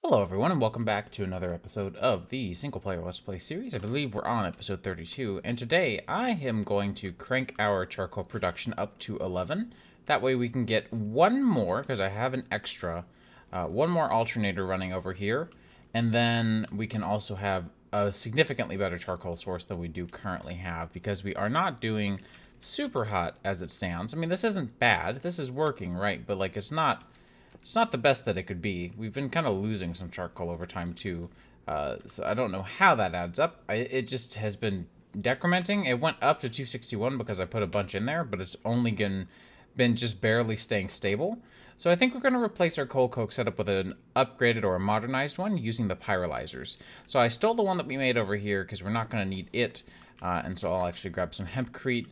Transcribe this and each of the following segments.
Hello everyone and welcome back to another episode of the single player Let's Play series. I believe we're on episode 32 and today I am going to crank our charcoal production up to 11. That way we can get one more, because I have an extra, one more alternator running over here, and then we can also have a significantly better charcoal source than we do currently have, because we are not doing super hot as it stands. I mean, this isn't bad, this is working, right? But like it's not the best that it could be. We've been kind of losing some charcoal over time, too. So I don't know how that adds up. It just has been decrementing. It went up to 261 because I put a bunch in there, but it's only been just barely staying stable. So I think we're going to replace our coal coke setup with an upgraded or a modernized one using the pyrolyzers. So I stole the one that we made over here because we're not going to need it. And so I'll actually grab some hempcrete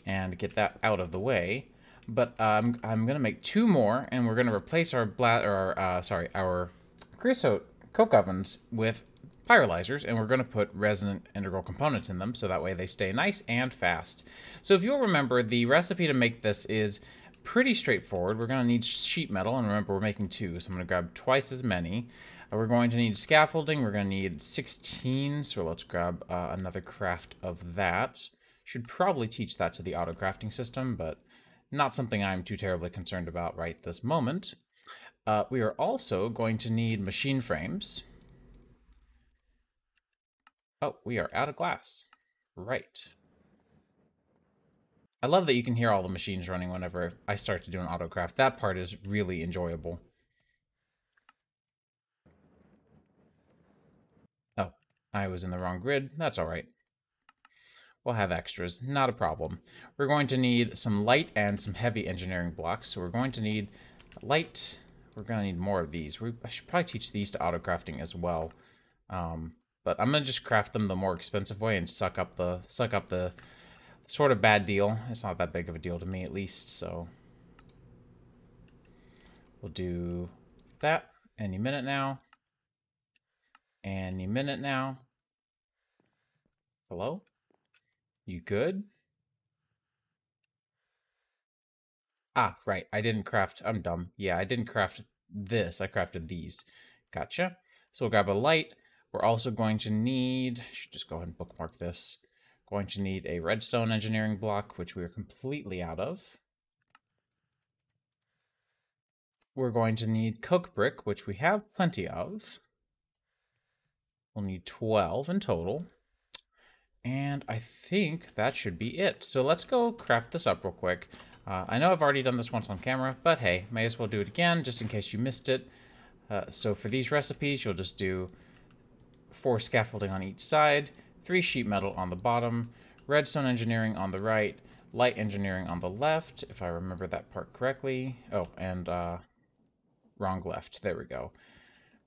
and get that out of the way. But I'm gonna make two more, and we're gonna replace our our creosote coke ovens with pyrolyzers, and we're gonna put resonant integral components in them, so that way they stay nice and fast. So if you'll remember, the recipe to make this is pretty straightforward. We're gonna need sheet metal, and remember we're making two, so I'm gonna grab twice as many. We're going to need scaffolding. We're gonna need 16, so let's grab another craft of that. Should probably teach that to the auto crafting system, but not something I'm too terribly concerned about right this moment. We are also going to need machine frames. Oh, we are out of glass. Right. I love that you can hear all the machines running whenever I start to do an autocraft. That part is really enjoyable. Oh, I was in the wrong grid. That's all right. We'll have extras, not a problem. We're going to need some light and some heavy engineering blocks. So we're going to need light. We're going to need more of these. I should probably teach these to auto crafting as well. But I'm going to just craft them the more expensive way and suck up the sort of bad deal. It's not that big of a deal to me, at least. So we'll do that any minute now. Any minute now. Hello? You good? Ah, right. I didn't craft. I'm dumb. Yeah, I didn't craft this. I crafted these. Gotcha. So we'll grab a light. We're also going to need, I should just go ahead and bookmark this. Going to need a redstone engineering block, which we are completely out of. We're going to need coke brick, which we have plenty of. We'll need 12 in total. And I think that should be it. So let's go craft this up real quick. I know I've already done this once on camera, but hey, may as well do it again just in case you missed it. So for these recipes, you'll just do 4 scaffolding on each side, 3 sheet metal on the bottom, redstone engineering on the right, light engineering on the left, if I remember that part correctly. Oh, and wrong left. There we go.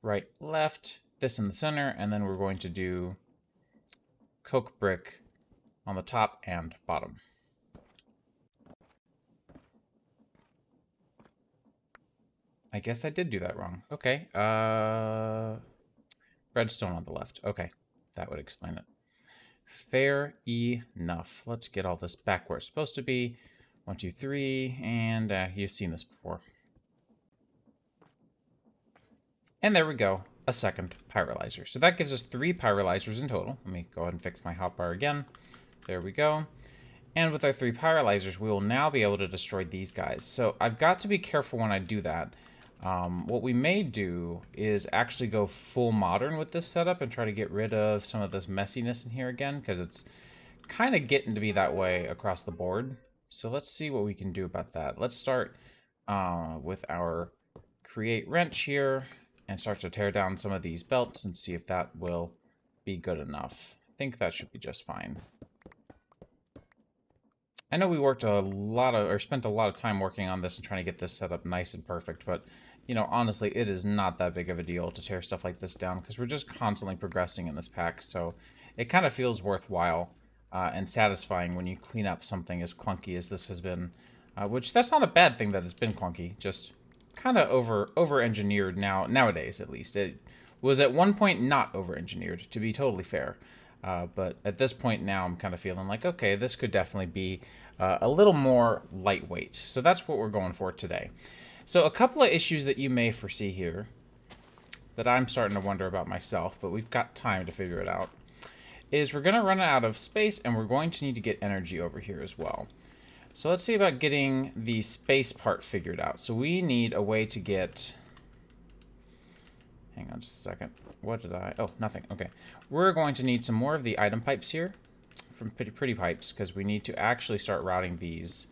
Right, left, this in the center, and then we're going to do coke brick on the top and bottom. I guess I did do that wrong. Okay. Redstone on the left. Okay. That would explain it. Fair enough. Let's get all this back where it's supposed to be. 1, 2, 3. And you've seen this before. And there we go. A second pyrolyzer. So that gives us 3 pyrolyzers in total. Let me go ahead and fix my hotbar again. There we go. And with our 3 pyrolyzers, we will now be able to destroy these guys. So I've got to be careful when I do that. What we may do is actually go full modern with this setup and try to get rid of some of this messiness in here again, because it's kind of getting to be that way across the board. So let's see what we can do about that. Let's start with our create wrench here and start to tear down some of these belts and see if that will be good enough. I think that should be just fine. I know we spent a lot of time working on this and trying to get this set up nice and perfect, but, you know, honestly, it is not that big of a deal to tear stuff like this down because we're just constantly progressing in this pack, so it kind of feels worthwhile and satisfying when you clean up something as clunky as this has been, which that's not a bad thing that it's been clunky, just kind of over-engineered nowadays, at least. It was at one point not over-engineered, to be totally fair. But at this point now, I'm kind of feeling like, okay, this could definitely be a little more lightweight. So that's what we're going for today. So a couple of issues that you may foresee here. that I'm starting to wonder about myself, but we've got time to figure it out, is we're going to run out of space, and we're going to need to get energy over here as well. So let's see about getting the space part figured out. So we need a way to get... Hang on just a second. What did I... Oh, nothing. Okay. We're going to need some more of the item pipes here from pretty pipes, because we need to actually start routing these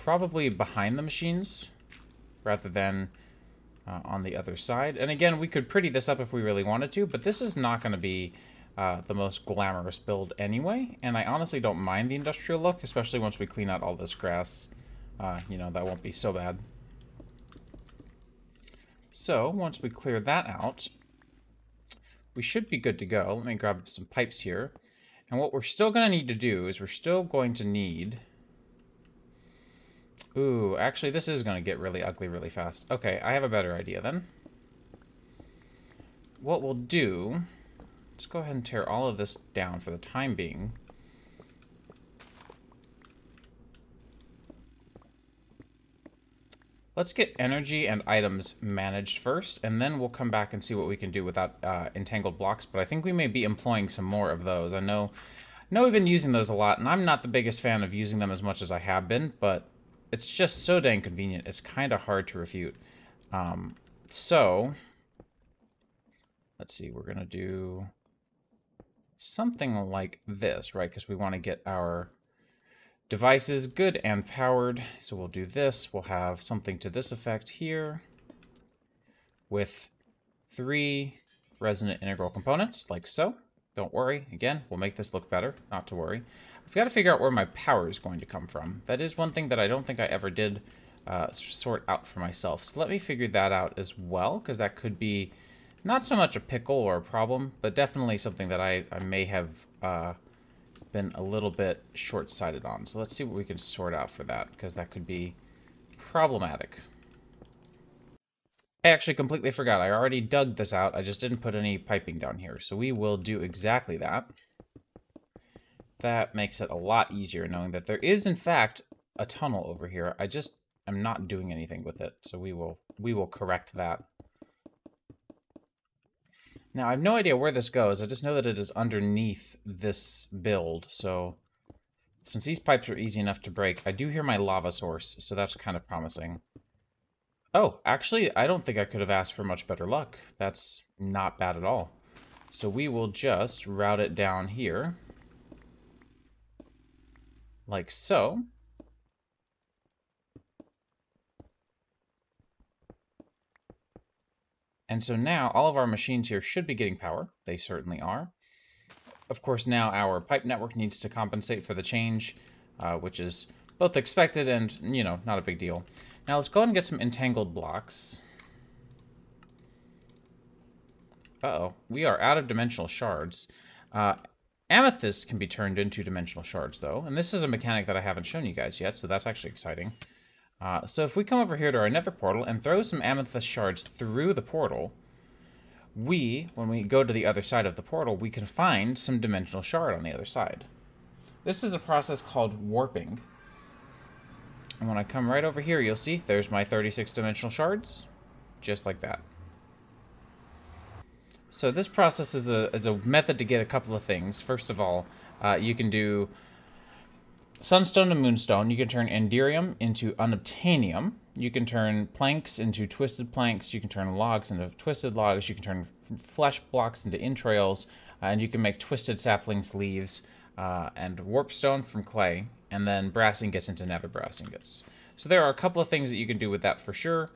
probably behind the machines rather than on the other side. And again, we could pretty this up if we really wanted to, but this is not going to be the most glamorous build anyway, and I honestly don't mind the industrial look, especially once we clean out all this grass. You know, that won't be so bad. So, once we clear that out, we should be good to go. Let me grab some pipes here. And what we're still going to need to do is we're still going to need... Ooh, actually, this is going to get really ugly really fast. Okay, I have a better idea then. What we'll do... Let's go ahead and tear all of this down for the time being. Let's get energy and items managed first, and then we'll come back and see what we can do without entangled blocks, but I think we may be employing some more of those. I know we've been using those a lot, and I'm not the biggest fan of using them as much as I have been, but it's just so dang convenient. It's kind of hard to refute. So, let's see, we're going to do something like this, right? Because we want to get our devices good and powered. So we'll do this. We'll have something to this effect here with 3 resonant integral components, like so. Don't worry. Again, we'll make this look better. Not to worry. I've got to figure out where my power is going to come from. That is one thing that I don't think I ever did sort out for myself. So let me figure that out as well, because that could be not so much a pickle or a problem, but definitely something that I may have been a little bit short-sighted on. So let's see what we can sort out for that, because that could be problematic. I actually completely forgot. I already dug this out. I just didn't put any piping down here. So we will do exactly that. That makes it a lot easier knowing that there is, in fact, a tunnel over here. I just am not doing anything with it. So we will correct that. Now, I have no idea where this goes. I just know that it is underneath this build. So since these pipes are easy enough to break, I do hear my lava source. So that's kind of promising. Oh, actually, I don't think I could have asked for much better luck. That's not bad at all. So we will just route it down here. Like so. And so now all of our machines here should be getting power. They certainly are. Of course, now our pipe network needs to compensate for the change, which is both expected and, you know, not a big deal. Now let's go ahead and get some entangled blocks. Uh-oh, we are out of dimensional shards. Amethyst can be turned into dimensional shards, though. And this is a mechanic that I haven't shown you guys yet, so that's actually exciting. So if we come over here to our nether portal and throw some amethyst shards through the portal, when we go to the other side of the portal, we can find some dimensional shard on the other side. This is a process called warping. And when I come right over here, you'll see there's my 36 dimensional shards, just like that. So this process is a method to get a couple of things. First of all, you can do sunstone to moonstone. You can turn enderium into unobtainium. You can turn planks into twisted planks. You can turn logs into twisted logs. You can turn flesh blocks into entrails. And you can make twisted saplings, leaves, and warpstone from clay. And then brass ingots into nether brass ingots. So there are a couple of things that you can do with that for sure.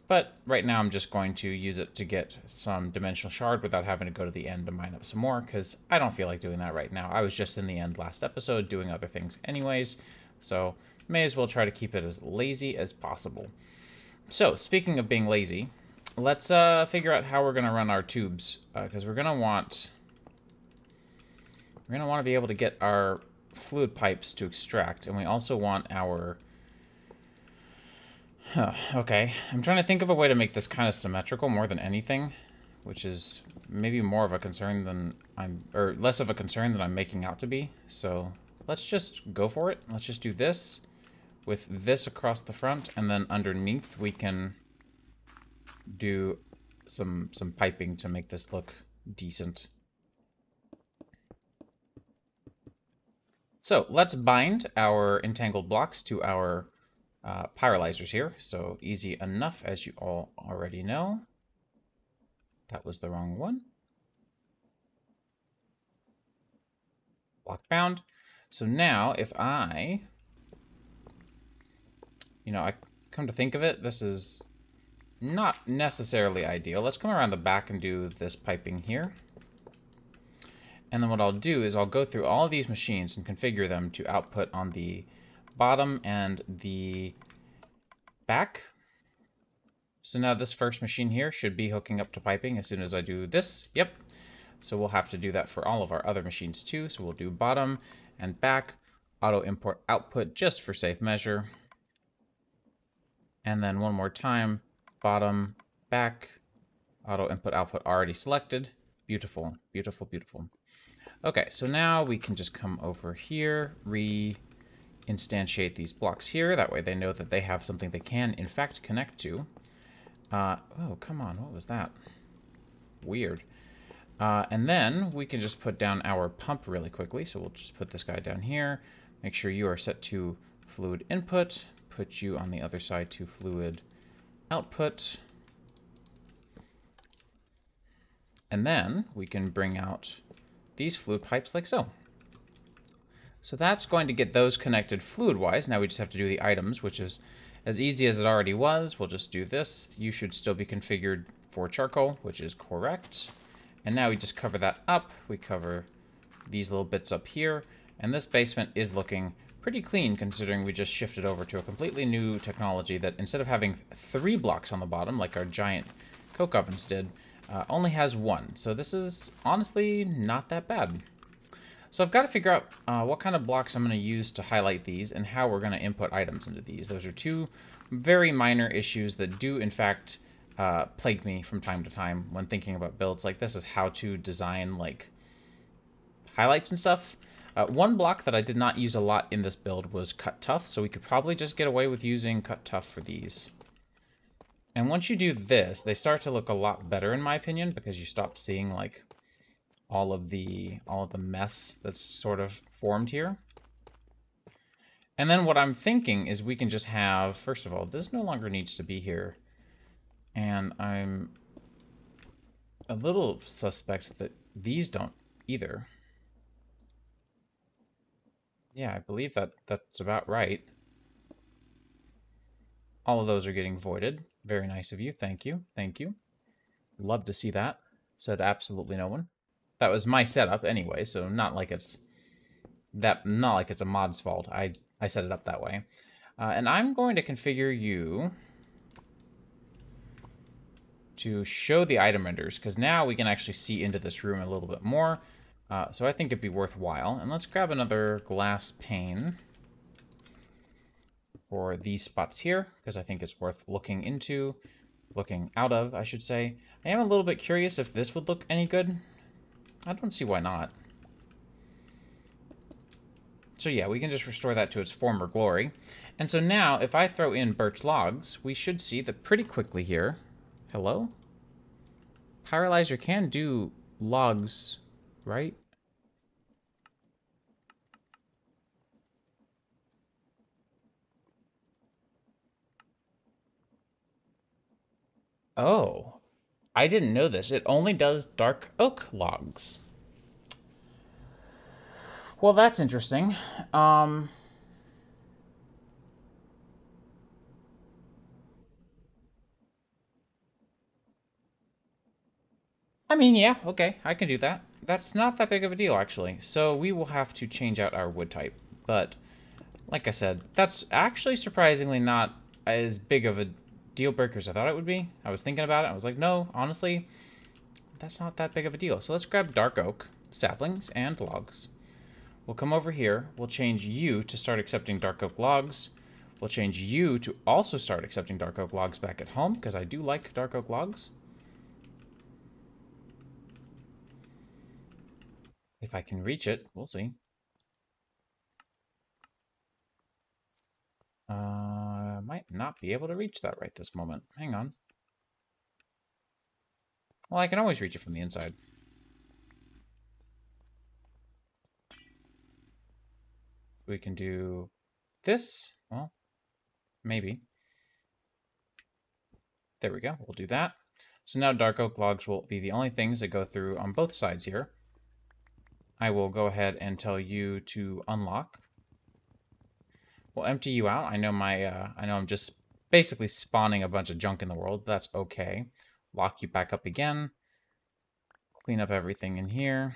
But right now I'm just going to use it to get some dimensional shard without having to go to the end to mine up some more, because I don't feel like doing that right now. I was just in the end last episode doing other things anyways, so may as well try to keep it as lazy as possible. So, speaking of being lazy, let's figure out how we're going to run our tubes, because we're going to want to be able to get our fluid pipes to extract, and we also want our... Okay, I'm trying to think of a way to make this kind of symmetrical more than anything, which is maybe more of a concern than or less of a concern than I'm making out to be. So let's just go for it. Let's just do this with this across the front, and then underneath we can do some piping to make this look decent. So let's bind our entangled blocks to our pyrolyzers here. So easy enough, as you all already know. That was the wrong one. Block bound. So now if I come to think of it, this is not necessarily ideal. Let's come around the back and do this piping here. And then what I'll do is I'll go through all of these machines and configure them to output on the bottom and the back. So now this first machine here should be hooking up to piping as soon as I do this. Yep. So we'll have to do that for all of our other machines too. So we'll do bottom and back, auto import output just for safe measure. And then one more time, bottom, back, auto input output already selected. Beautiful, beautiful, beautiful. Okay, so now we can just come over here, re-instantiate these blocks here. That way they know that they have something they can, in fact, connect to. Oh, come on, what was that? Weird. And then we can just put down our pump really quickly. So we'll just put this guy down here. Make sure you are set to fluid input. Put you on the other side to fluid output. And then we can bring out these fluid pipes like so. So that's going to get those connected fluid-wise. Now we just have to do the items, which is as easy as it already was. We'll just do this. You should still be configured for charcoal, which is correct. And now we just cover that up. We cover these little bits up here. And this basement is looking pretty clean considering we just shifted over to a completely new technology that instead of having 3 blocks on the bottom like our giant coke ovens did, only has 1. So this is honestly not that bad. So I've got to figure out what kind of blocks I'm going to use to highlight these and how we're going to input items into these. Those are 2 very minor issues that do in fact plague me from time to time when thinking about builds like this, is how to design like highlights and stuff. One block that I did not use a lot in this build was cut tough, so we could probably just get away with using cut tough for these. And once you do this, they start to look a lot better in my opinion, because you stop seeing like all of the mess that's sort of formed here. And then what I'm thinking is we can just have, first of all, this no longer needs to be here. And I'm a little suspect that these don't either. Yeah, I believe that's about right. All of those are getting voided. Very nice of you. Thank you. Thank you. Love to see that. Said absolutely no one. That was my setup anyway, so not like it's a mod's fault. I set it up that way. And I'm going to configure you to show the item renders, because now we can actually see into this room a little bit more. So I think it'd be worthwhile. And let's grab another glass pane for these spots here, because I think it's worth looking out of, I should say. I am a little bit curious if this would look any good. I don't see why not. So yeah, we can just restore that to its former glory. And so now, if I throw in birch logs, we should see that pretty quickly here. Hello? Pyrolyzer can do logs, right? Oh, I didn't know this. It only does dark oak logs. Well, that's interesting. I mean, yeah, okay, I can do that. That's not that big of a deal, actually. So we will have to change out our wood type. But, like I said, that's actually surprisingly not as big of a deal breaker as I thought it would be. I was thinking about it. I was like, no, honestly, that's not that big of a deal. So let's grab dark oak, saplings, and logs. We'll come over here. We'll change you to start accepting dark oak logs. We'll change you to also start accepting dark oak logs back at home, because I do like dark oak logs. If I can reach it, we'll see. I might not be able to reach that right this moment. Hang on. Well, I can always reach it from the inside. We can do this. Well, maybe. There we go. We'll do that. So now dark oak logs will be the only things that go through on both sides here. I will go ahead and tell you to unlock. We'll empty you out. I know I'm just basically spawning a bunch of junk in the world. That's okay. Lock you back up again. Clean up everything in here.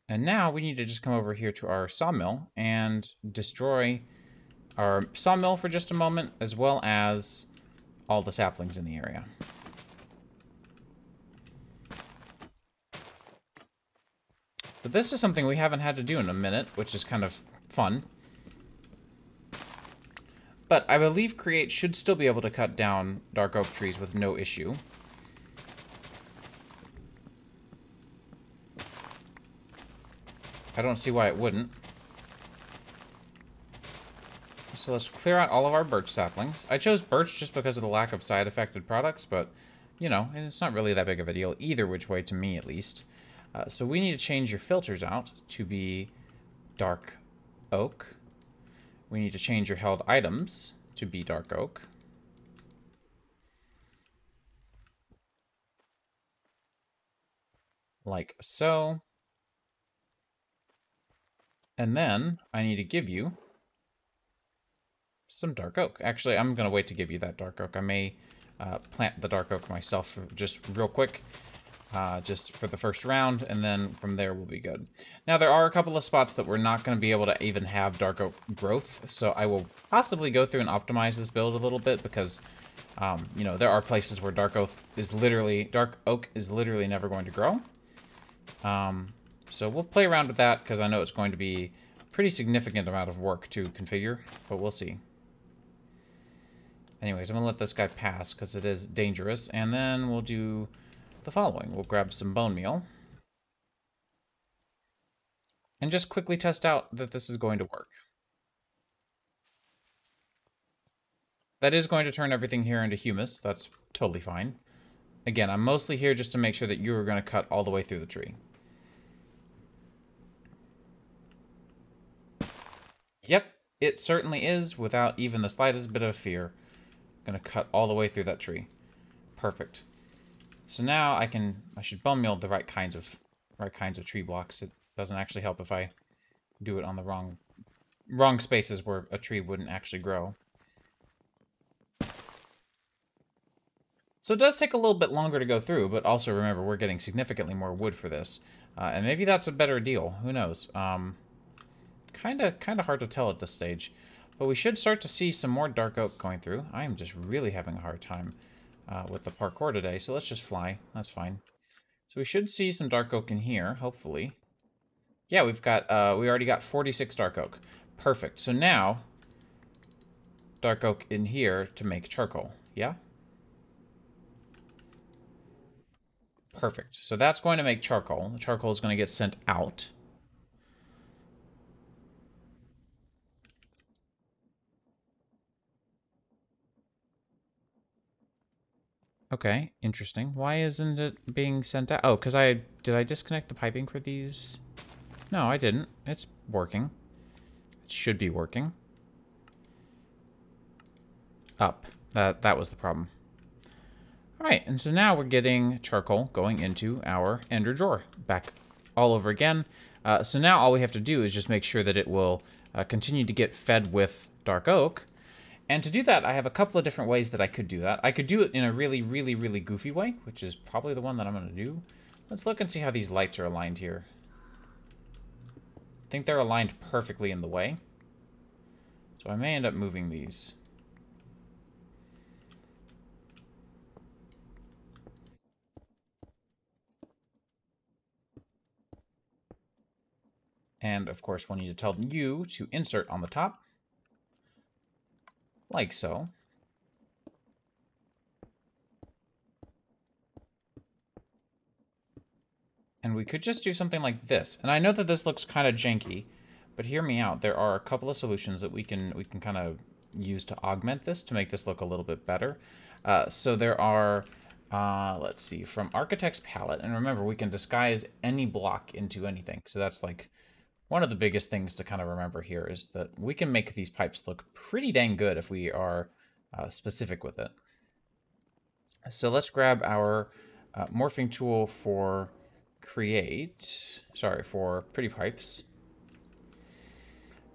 And now we need to just come over here to our sawmill and destroy our sawmill for just a moment, as well as all the saplings in the area. But this is something we haven't had to do in a minute, which is kind of fun. But I believe Create should still be able to cut down dark oak trees with no issue. I don't see why it wouldn't. So let's clear out all of our birch saplings. I chose birch just because of the lack of side-affected products, but, you know, it's not really that big of a deal either which way, to me at least. So we need to change your filters out to be dark oak. We need to change your held items to be dark oak. Like so. And then I need to give you some dark oak. Actually, I'm going to wait to give you that dark oak. I may plant the dark oak myself just real quick. Just for the first round, and then from there we'll be good. Now, there are a couple of spots that we're not going to be able to even have dark oak growth, so I will possibly go through and optimize this build a little bit, because, you know, there are places where dark oak is literally never going to grow. So we'll play around with that, because I know it's going to be a pretty significant amount of work to configure, but we'll see. Anyways, I'm going to let this guy pass, because it is dangerous, and then we'll do the following. We'll grab some bone meal and just quickly test out that this is going to work. That is going to turn everything here into humus. That's totally fine. Again, I'm mostly here just to make sure that you are going to cut all the way through the tree. Yep, it certainly is, without even the slightest bit of fear. Going to cut all the way through that tree. Perfect. So now I should bone meal the right kinds of tree blocks. It doesn't actually help if I do it on the wrong spaces where a tree wouldn't actually grow. So it does take a little bit longer to go through, but also remember, we're getting significantly more wood for this. And maybe that's a better deal. Who knows? Kind of hard to tell at this stage. But we should start to see some more dark oak going through. I am just really having a hard time with the parkour today, so let's just fly. That's fine. So we should see some dark oak in here, hopefully. Yeah, we already got 46 dark oak. Perfect. So now, dark oak in here to make charcoal. Yeah? Perfect. So that's going to make charcoal. The charcoal is going to get sent out. Okay, interesting. Why isn't it being sent out? Oh, because did I disconnect the piping for these? No, I didn't. It's working. It should be working. Up. That was the problem. Alright, and so now we're getting charcoal going into our ender drawer. Back all over again. So now all we have to do is just make sure that it will continue to get fed with dark oak. And to do that, I have a couple of different ways that I could do that. I could do it in a really, really, really goofy way, which is probably the one that I'm going to do. Let's look and see how these lights are aligned here. I think they're aligned perfectly in the way. So I may end up moving these. And of course, we'll need to tell you to insert on the top. Like so. And we could just do something like this. And I know that this looks kind of janky, but hear me out. There are a couple of solutions that we can kind of use to augment this to make this look a little bit better. So there are Let's see, from Architect's Palette. And remember, we can disguise any block into anything. So that's like one of the biggest things to kind of remember here is that we can make these pipes look pretty dang good if we are specific with it. So let's grab our morphing tool for for pretty pipes.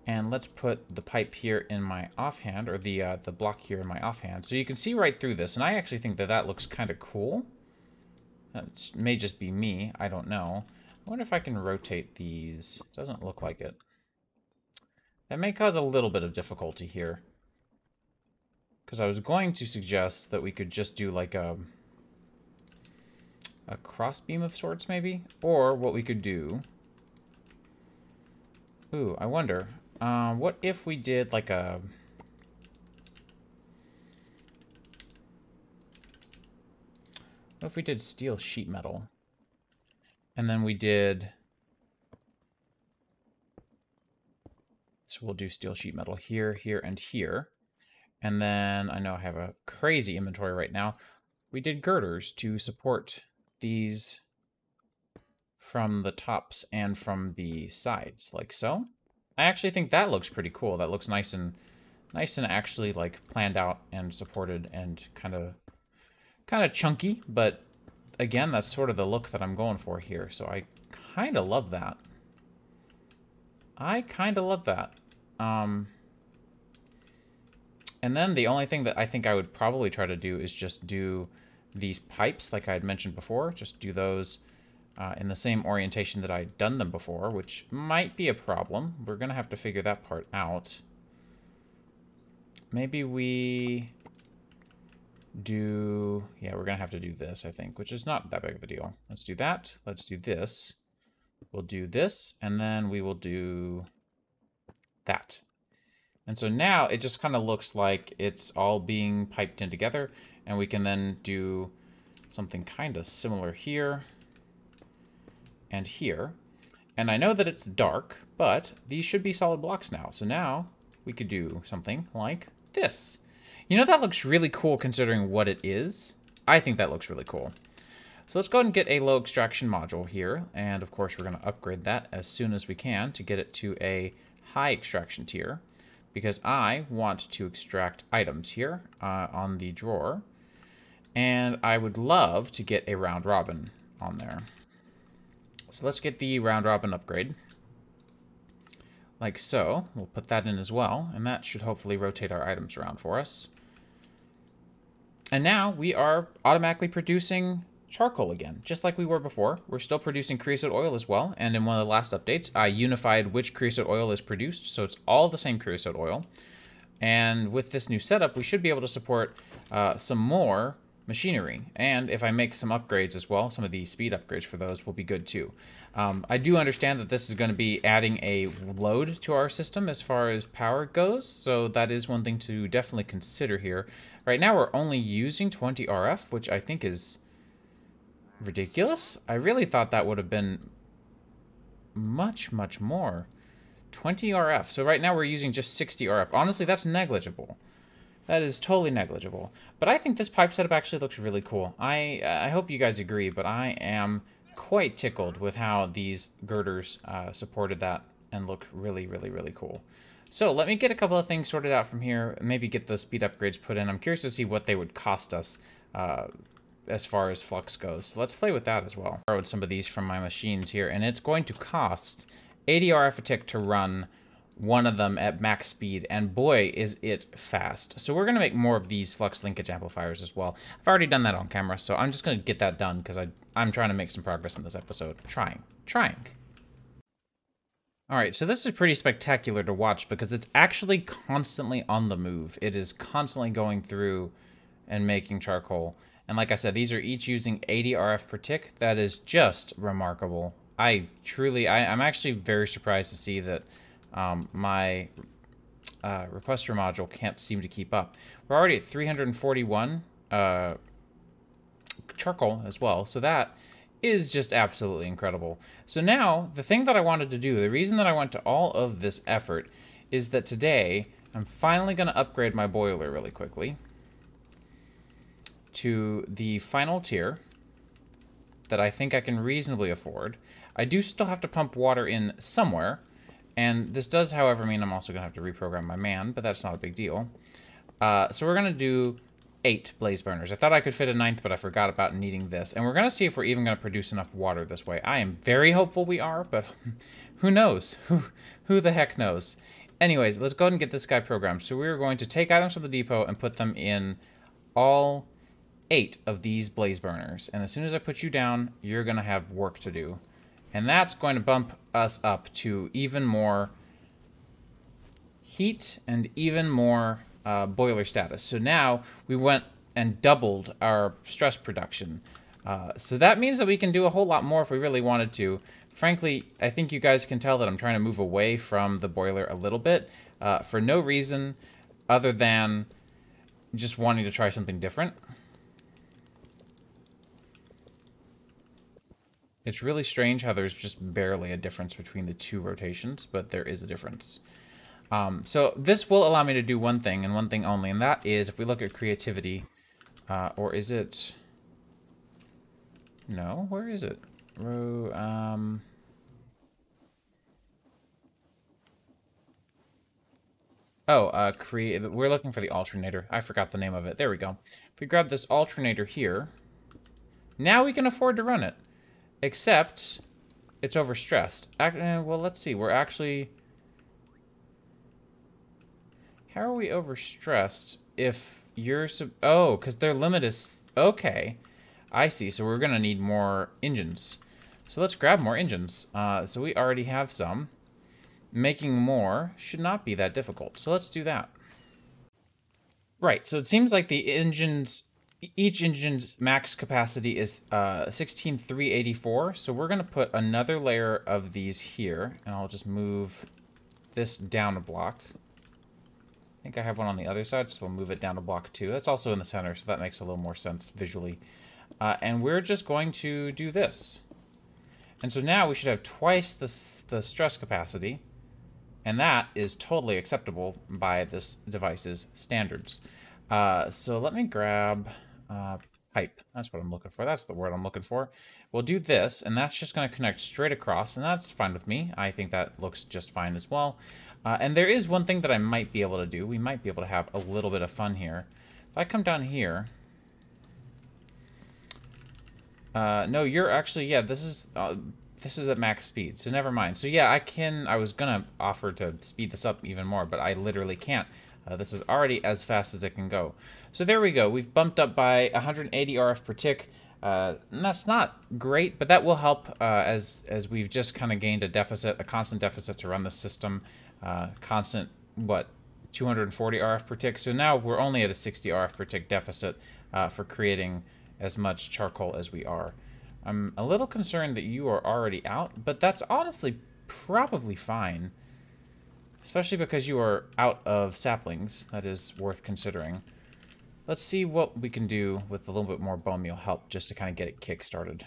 And let's put the pipe here in my offhand, or the block here in my offhand. So you can see right through this, and I actually think that that looks kind of cool. That may just be me, I don't know. I wonder if I can rotate these. Doesn't look like it. That may cause a little bit of difficulty here. Because I was going to suggest that we could just do like a crossbeam of sorts, maybe? Or what we could do... Ooh, I wonder... what if we did like a... What if we did steel sheet metal? And then we did... So we'll do steel sheet metal here, here, and here. And then, I know I have a crazy inventory right now. We did girders to support these from the tops and from the sides, like so. I actually think that looks pretty cool. That looks nice and actually like planned out and supported and kind of chunky, but again, that's sort of the look that I'm going for here. So I kind of love that. And then the only thing that I think I would probably try to do is just do these pipes like I had mentioned before. Just do those in the same orientation that I'd done them before, which might be a problem. We're going to have to figure that part out. Maybe we do... Yeah, we're going to have to do this, I think, which is not that big of a deal. Let's do that. Let's do this. We'll do this, and then we will do that. And so now it just kind of looks like it's all being piped in together, and we can then do something kind of similar here and here. And I know that it's dark, but these should be solid blocks now. So now we could do something like this. You know, that looks really cool considering what it is. I think that looks really cool. So let's go ahead and get a low extraction module here. And of course, we're going to upgrade that as soon as we can to get it to a high extraction tier, because I want to extract items here on the drawer. And I would love to get a round robin on there. So let's get the round robin upgrade. Like so. We'll put that in as well. And that should hopefully rotate our items around for us. And now we are automatically producing charcoal again, just like we were before. We're still producing creosote oil as well. And in one of the last updates, I unified which creosote oil is produced. So it's all the same creosote oil. And with this new setup, we should be able to support some more machinery. And if I make some upgrades as well, some of the speed upgrades for those will be good too. I do understand that this is going to be adding a load to our system as far as power goes. So that is one thing to definitely consider here. Right now, we're only using 20 RF, which I think is ridiculous. I really thought that would have been much, much more. 20 RF. So right now we're using just 60 RF. Honestly, that's negligible. That is totally negligible. But I think this pipe setup actually looks really cool. I hope you guys agree, but I am quite tickled with how these girders supported that and look really, really, really cool. So let me get a couple of things sorted out from here. Maybe get those speed upgrades put in. I'm curious to see what they would cost us as far as flux goes. So let's play with that as well. I borrowed some of these from my machines here, and it's going to cost 80 RF a tick to run one of them at max speed, and boy, is it fast. So we're going to make more of these flux linkage amplifiers as well. I've already done that on camera, so I'm just going to get that done because I'm trying to make some progress in this episode. Trying. Alright, so this is pretty spectacular to watch because it's actually constantly on the move. It is constantly going through and making charcoal. And like I said, these are each using 80 RF per tick. That is just remarkable. I'm actually very surprised to see that my requester module can't seem to keep up. We're already at 341 charcoal as well, so that is just absolutely incredible. So now, the thing that I wanted to do, the reason that I went to all of this effort, is that today, I'm finally going to upgrade my boiler really quickly to the final tier that I think I can reasonably afford. I do still have to pump water in somewhere, and this does, however, mean I'm also going to have to reprogram my man, but that's not a big deal. So we're going to do 8 blaze burners. I thought I could fit a 9th, but I forgot about needing this. And we're going to see if we're even going to produce enough water this way. I am very hopeful we are, but who knows? Who the heck knows? Anyways, let's go ahead and get this guy programmed. So we're going to take items from the depot and put them in all 8 of these blaze burners. And as soon as I put you down, you're going to have work to do. And that's going to bump us up to even more heat and even more boiler status. So now we went and doubled our stress production. So that means that we can do a whole lot more if we really wanted to. Frankly, I think you guys can tell that I'm trying to move away from the boiler a little bit for no reason other than just wanting to try something different. It's really strange how there's just barely a difference between the 2 rotations, but there is a difference. So this will allow me to do one thing and one thing only, and that is if we look at creativity, or is it... No, where is it? We're looking for the alternator. I forgot the name of it. There we go. If we grab this alternator here, now we can afford to run it. Except, it's overstressed. Well, let's see. We're actually... How are we overstressed if you're... Oh, because their limit is... Okay. I see. So we're going to need more engines. So let's grab more engines. So we already have some. Making more should not be that difficult. So let's do that. Right. So it seems like the engines... Each engine's max capacity is 16,384, so we're going to put another layer of these here, and I'll just move this down a block. I think I have one on the other side, so we'll move it down a block too. That's also in the center, so that makes a little more sense visually. And we're just going to do this. And so now we should have twice the stress capacity, and that is totally acceptable by this device's standards. So let me grab... pipe. That's what I'm looking for. That's the word I'm looking for. We'll do this, and that's just going to connect straight across, and that's fine with me. I think that looks just fine as well. And there is one thing that I might be able to do. We might be able to have a little bit of fun here. If I come down here... no, you're actually... Yeah, this is at max speed, so never mind. So yeah, I was going to offer to speed this up even more, but I literally can't. This is already as fast as it can go. So there we go. We've bumped up by 180 RF per tick. And that's not great, but that will help as we've just kind of gained a constant deficit to run the system. Constant, 240 RF per tick. So now we're only at a 60 RF per tick deficit for creating as much charcoal as we are. I'm a little concerned that you are already out, but that's honestly probably fine. Especially because you are out of saplings. That is worth considering. Let's see what we can do with a little bit more bone meal help just to kind of get it kick-started.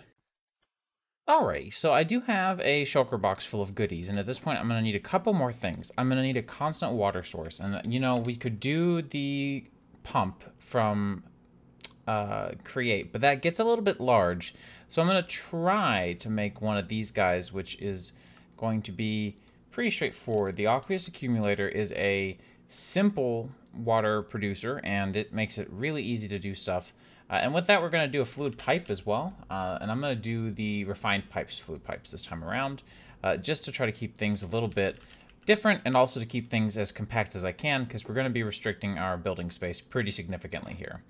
Alrighty, so I do have a shulker box full of goodies, and at this point I'm going to need a couple more things. I'm going to need a constant water source, and you know, we could do the pump from Create, but that gets a little bit large. So I'm going to try to make one of these guys, which is going to be pretty straightforward. The aqueous accumulator is a simple water producer, and it makes it really easy to do stuff. And with that, we're going to do a fluid pipe as well. And I'm going to do the refined fluid pipes this time around, just to try to keep things a little bit different and also to keep things as compact as I can, because we're going to be restricting our building space pretty significantly here.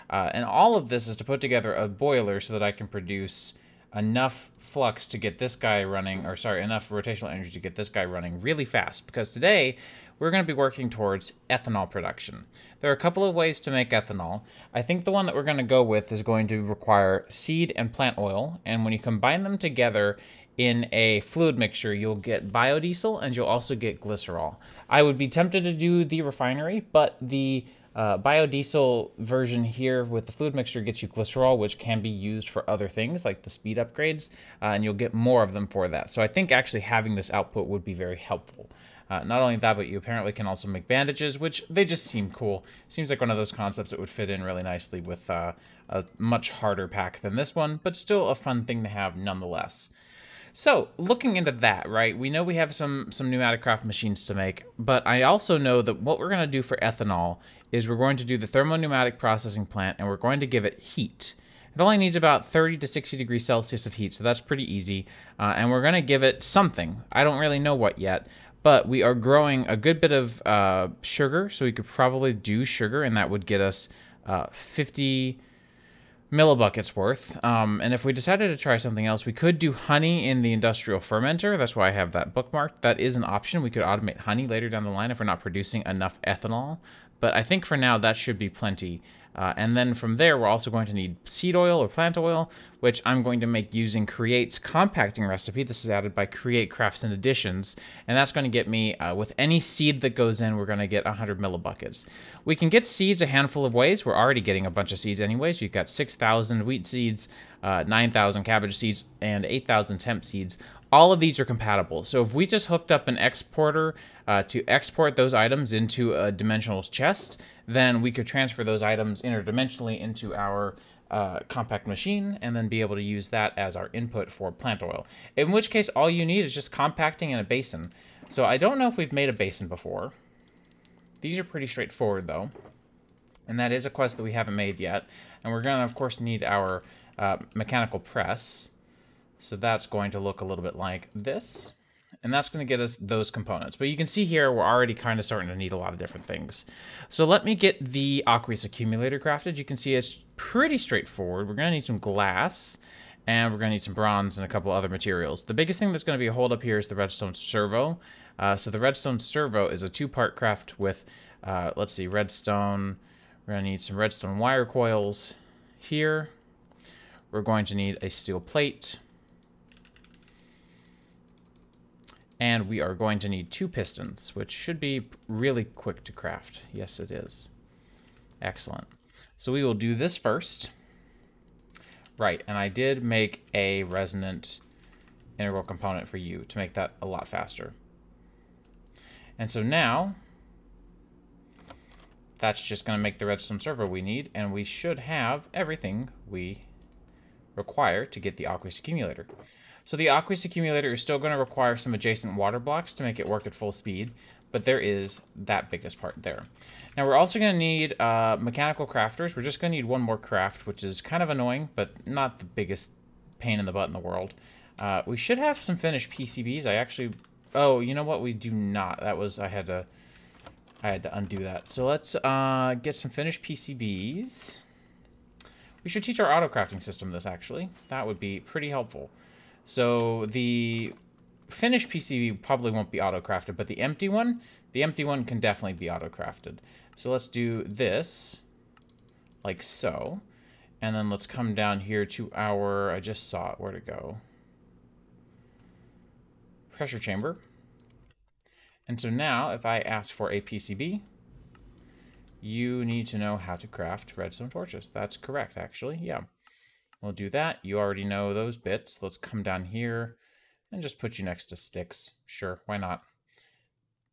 And all of this is to put together a boiler so that I can produce enough flux to get this guy running, or sorry, enough rotational energy to get this guy running really fast, because today we're going to be working towards ethanol production. There are a couple of ways to make ethanol. I think the one that we're going to go with is going to require seed and plant oil, and when you combine them together in a fluid mixture, you'll get biodiesel and you'll also get glycerol. I would be tempted to do the refinery, but the biodiesel version here with the fluid mixture gets you glycerol, which can be used for other things like the speed upgrades, and you'll get more of them for that. So I think actually having this output would be very helpful. Not only that, but you apparently can also make bandages, which they just seem cool. Seems like one of those concepts that would fit in really nicely with a much harder pack than this one, but still a fun thing to have nonetheless. So, looking into that, right, we know we have some pneumatic craft machines to make, but I also know that what we're going to do for ethanol is we're going to do the thermo-pneumatic processing plant, and we're going to give it heat. It only needs about 30 to 60 degrees Celsius of heat, so that's pretty easy. And we're going to give it something. I don't really know what yet, but we are growing a good bit of sugar, so we could probably do sugar, and that would get us 50 millibuckets worth. And if we decided to try something else, we could do honey in the industrial fermenter. That's why I have that bookmarked. That is an option. We could automate honey later down the line if we're not producing enough ethanol. But I think for now, that should be plenty. And then from there, we're also going to need seed oil or plant oil, which I'm going to make using Create's compacting recipe. This is added by Create Crafts and Additions, and that's going to get me, with any seed that goes in, we're going to get 100 millibuckets. We can get seeds a handful of ways. We're already getting a bunch of seeds anyway, so you've got 6,000 wheat seeds, 9,000 cabbage seeds, and 8,000 temp seeds. All of these are compatible. So if we just hooked up an exporter to export those items into a dimensional chest, then we could transfer those items interdimensionally into our compact machine and then be able to use that as our input for plant oil. In which case, all you need is just compacting in a basin. So I don't know if we've made a basin before. These are pretty straightforward, though. And that is a quest that we haven't made yet. And we're going to, of course, need our mechanical press. So that's going to look a little bit like this. And that's going to get us those components. But you can see here, we're already kind of starting to need a lot of different things. So let me get the aqueous accumulator crafted. You can see it's pretty straightforward. We're going to need some glass, and we're going to need some bronze and a couple other materials. The biggest thing that's going to be a hold up here is the redstone servo. So the redstone servo is a two-part craft with, let's see, redstone. We're going to need some redstone wire coils here. We're going to need a steel plate. And we are going to need 2 pistons, which should be really quick to craft. Yes, it is. Excellent. So we will do this first. Right, and I did make a resonant integral component for you to make that a lot faster. And so now, that's just going to make the redstone servo we need, and we should have everything we require to get the aqueous accumulator. So the aqueous accumulator is still going to require some adjacent water blocks to make it work at full speed, but there is that biggest part there. Now we're also going to need mechanical crafters. We're just going to need one more craft, which is kind of annoying, but not the biggest pain in the butt in the world. We should have some finished PCBs. I actually... Oh, you know what? We do not. That was... I had to undo that. So let's get some finished PCBs. We should teach our auto crafting system this, actually. That would be pretty helpful. So the finished PCB probably won't be auto-crafted, but the empty one can definitely be auto-crafted. So let's do this, like so. And then let's come down here to our, I just saw it, where'd it go? Pressure chamber. And so now, if I ask for a PCB, you need to know how to craft redstone torches. That's correct, actually, yeah. We'll do that. You already know those bits. Let's come down here and just put you next to sticks. Sure, why not?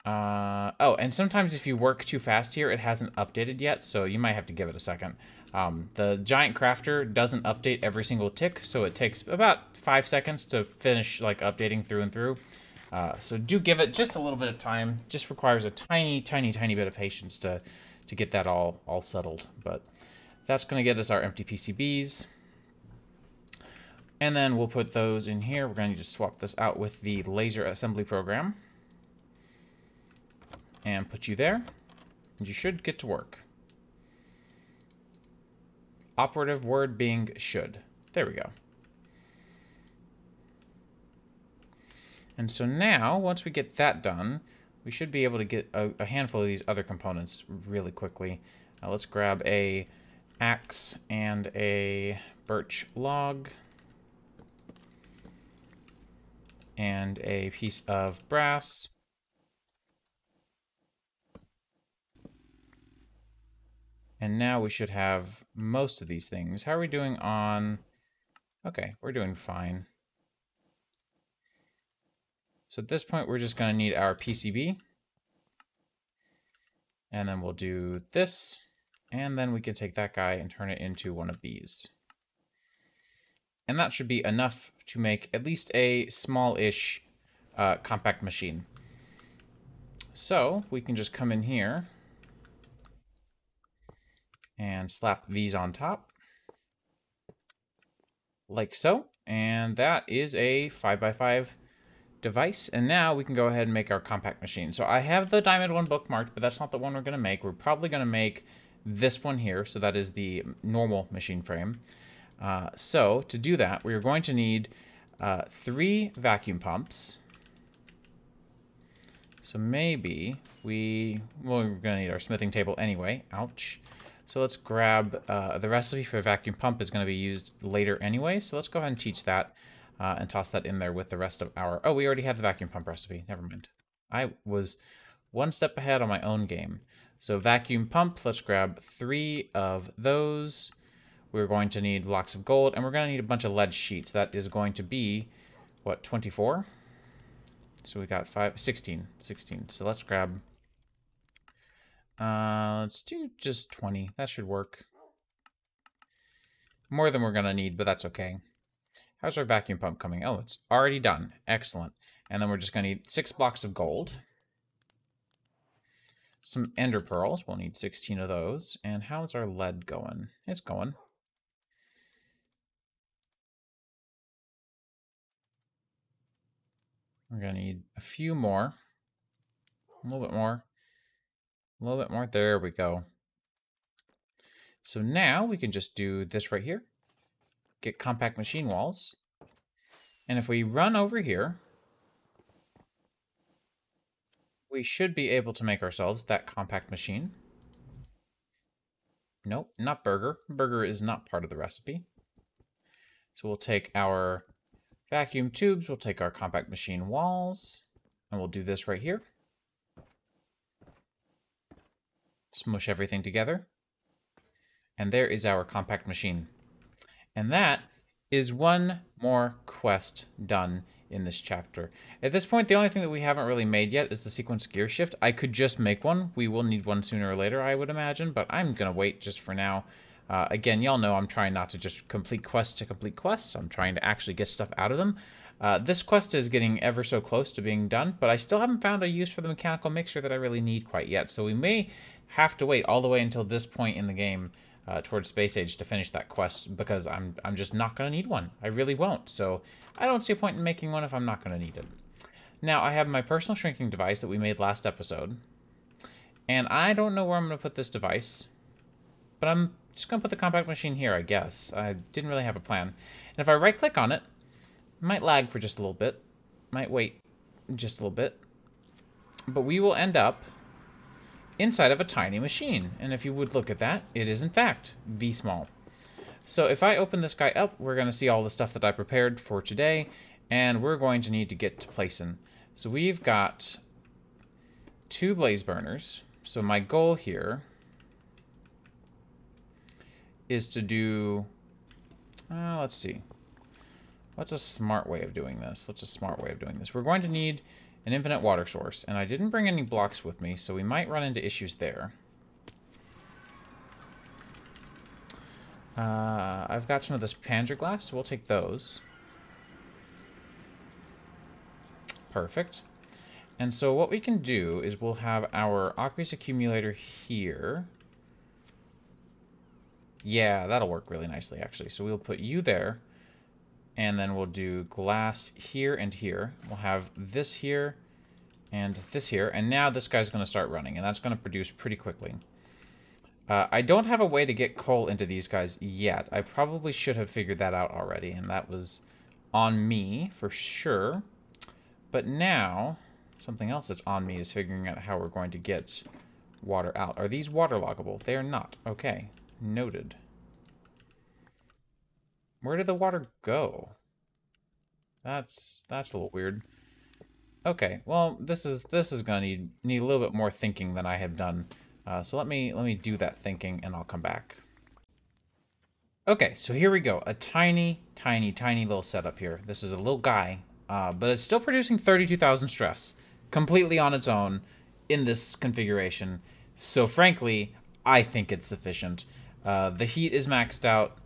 Oh, and sometimes if you work too fast here, it hasn't updated yet, so you might have to give it a second. The giant crafter doesn't update every single tick, so it takes about 5 seconds to finish like updating through and through. So do give it just a little bit of time. Just requires a tiny, tiny, tiny bit of patience to get that all settled. But that's going to get us our empty PCBs. And then we'll put those in here. We're going to need to swap this out with the laser assembly program. And put you there. And you should get to work. Operative word being should. There we go. And so now, once we get that done, we should be able to get a handful of these other components really quickly. Let's grab a axe and a birch log. And a piece of brass. And now we should have most of these things. How are we doing on... Okay, we're doing fine. So at this point, we're just going to need our PCB. And then we'll do this. And then we can take that guy and turn it into one of these. And that should be enough to make at least a small-ish compact machine. So we can just come in here and slap these on top. Like so. And that is a 5x5 device. And now we can go ahead and make our compact machine. So I have the diamond one bookmarked, but that's not the one we're going to make. We're probably going to make this one here. So that is the normal machine frame. So to do that, we're going to need 3 vacuum pumps. So maybe we're going to need our smithing table anyway. Ouch. So let's grab the recipe for vacuum pump is going to be used later anyway. So let's go ahead and teach that and toss that in there with the rest of our... Oh, we already had the vacuum pump recipe. Never mind. I was one step ahead on my own game. So vacuum pump, let's grab 3 of those. We're going to need blocks of gold, and we're going to need a bunch of lead sheets. That is going to be, what, 24? So we got 16. So let's grab... let's do just 20. That should work. More than we're going to need, but that's okay. How's our vacuum pump coming? Oh, it's already done. Excellent. And then we're just going to need 6 blocks of gold. Some ender pearls. We'll need 16 of those. And how's our lead going? It's going. We're going to need a few more. A little bit more. A little bit more. There we go. So now we can just do this right here. Get compact machine walls. And if we run over here, we should be able to make ourselves that compact machine. Nope, not burger. Burger is not part of the recipe. So we'll take our vacuum tubes, we'll take our compact machine walls, and we'll do this right here. Smush everything together. And there is our compact machine. And that is one more quest done in this chapter. At this point, the only thing that we haven't really made yet is the sequence gear shift. I could just make one. We will need one sooner or later, I would imagine, but I'm going to wait just for now. Again, y'all know I'm trying not to just complete quests to complete quests. I'm trying to actually get stuff out of them. This quest is getting ever so close to being done, but I still haven't found a use for the mechanical mixture that I really need quite yet. So we may have to wait all the way until this point in the game towards Space Age to finish that quest, because I'm just not going to need one. I really won't. So I don't see a point in making one if I'm not going to need it. Now, I have my personal shrinking device that we made last episode, and I don't know where I'm going to put this device, but I'm just going to put the compact machine here, I guess. I didn't really have a plan. And if I right-click on it, it might lag for just a little bit. Might wait just a little bit. But we will end up inside of a tiny machine. And if you would look at that, it is in fact V-small. So if I open this guy up, we're going to see all the stuff that I prepared for today, and we're going to need to get to placing. So we've got 2 blaze burners. So my goal here is to do, let's see. What's a smart way of doing this? What's a smart way of doing this? We're going to need an infinite water source, and I didn't bring any blocks with me, so we might run into issues there. I've got some of this Panzer glass, so we'll take those. Perfect. And so what we can do is we'll have our aqueous accumulator here. Yeah, that'll work really nicely, actually. So we'll put you there, and then we'll do glass here and here. We'll have this here and this here, and now this guy's going to start running, and that's going to produce pretty quickly. I don't have a way to get coal into these guys yet. I probably should have figured that out already, and that was on me for sure. But now, something else that's on me is figuring out how we're going to get water out. Are these waterloggable? They are not. Okay. Noted. Where did the water go? That's a little weird. Okay, well, this is gonna need a little bit more thinking than I have done. So let me do that thinking, and I'll come back. Okay, so here we go. A tiny little setup here. This is a little guy, but it's still producing 32,000 stress completely on its own in this configuration. So frankly, I think it's sufficient. The heat is maxed out.